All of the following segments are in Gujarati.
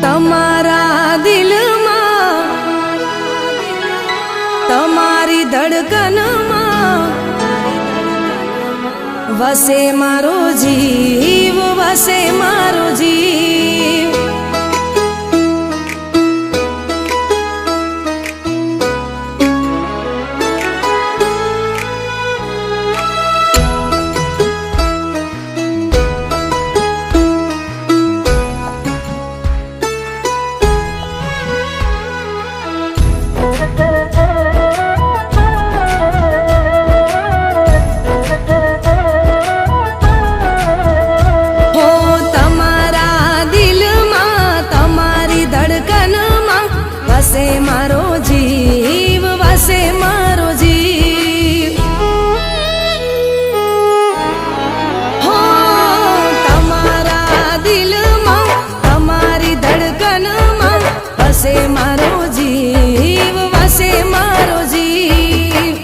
તમારા દિલમાં તમારી ધડકનમાં વસે મારો જીવ, વસે મારો જીવ. વસે મારો જીવ, વસે મારો જીવ. હો તમારા દિલમાં તમારી ધડકનમાં વસે મારો જીવ, વસે મારો જીવ.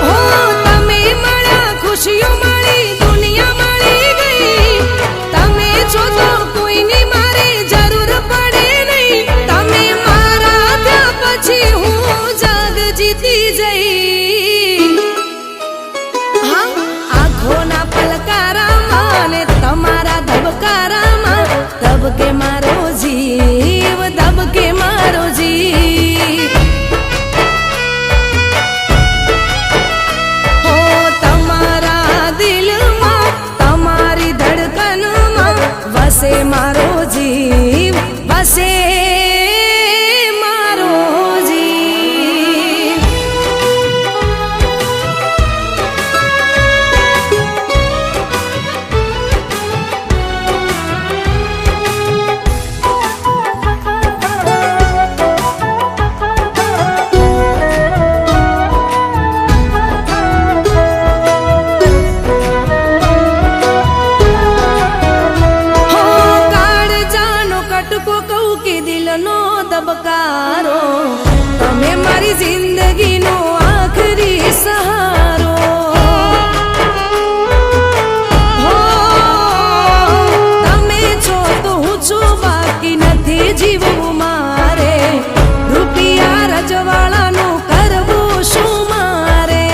હો તમે મળ્યા ખુશીઓ મળી, દુનિયા મળી ગઈ. તમે છો તો કોઈની જીતી જઈ. હા આંખોના પલકારામાં ને તમારા ધબકારામાં ધબકે મારો જીવ, ધબકે મારો જીવ. હો તમારા દિલમાં તમારી ધડકનમાં વસે મારો જીવ, વસે દબકારો. તમે મારી જિંદગીનો આખરી સહારો. હો તમે છો તો હું છું, બાકી નથી જીવવું મારે. રૂપિયા રજવાડાનું કરવું શું મારે.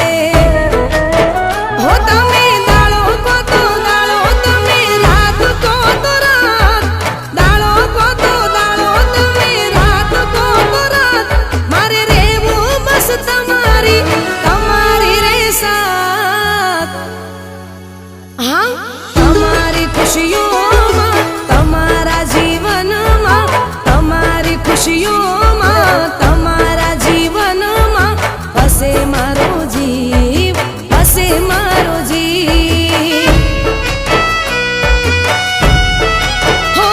હો તમે દાળો કો તો દાળો, તમે રાત કો તો રાત. દાળો કો તો દાળો, તમે મારે રેવું બસ તમારી, તમારી રે સાથ. હા તમારી ખુશીઓમાં તમારા જીવનમાં, તમારી ખુશીઓમાં તમારા જીવનમાં વસે મારો જીવ, વસે મારો જીવ. હો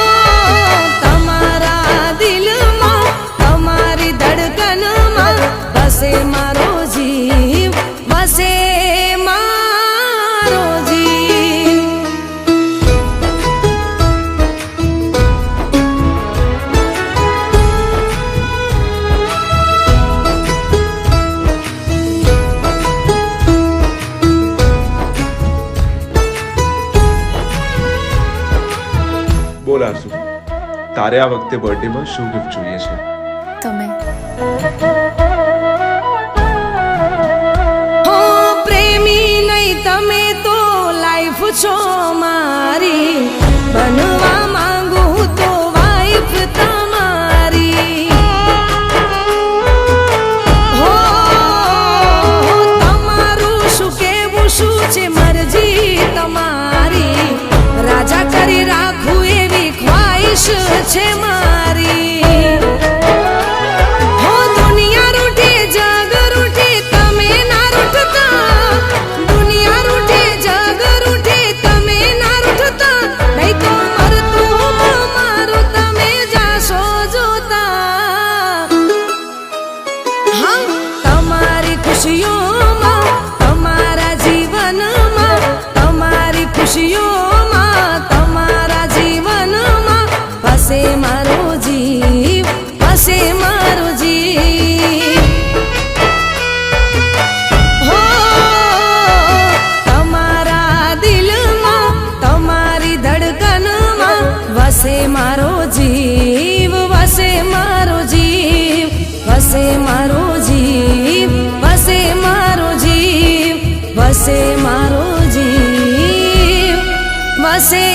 તમારા દિલમાં તમારી ધડકનમાં વસે મારો જીવ, વસે મારો જીવ. બોલ આરસુ, તારે આ વખતે બર્થડેમાં શું ગિફ્ટ જોઈએ છે? તમે પ્રેમી નહીં તમે તો લાઈફ છો મારી. બનવા માંગુ તો વાઈફ તમારી. હો તમારું શું કેવું, શું છે મરજી તમારી. રાજા કરી રાખું એવી ખ્વાહિશ છે મારી. વસે મારો જીવ, વસે મારો જીવ, વસે મારો જીવ, વસે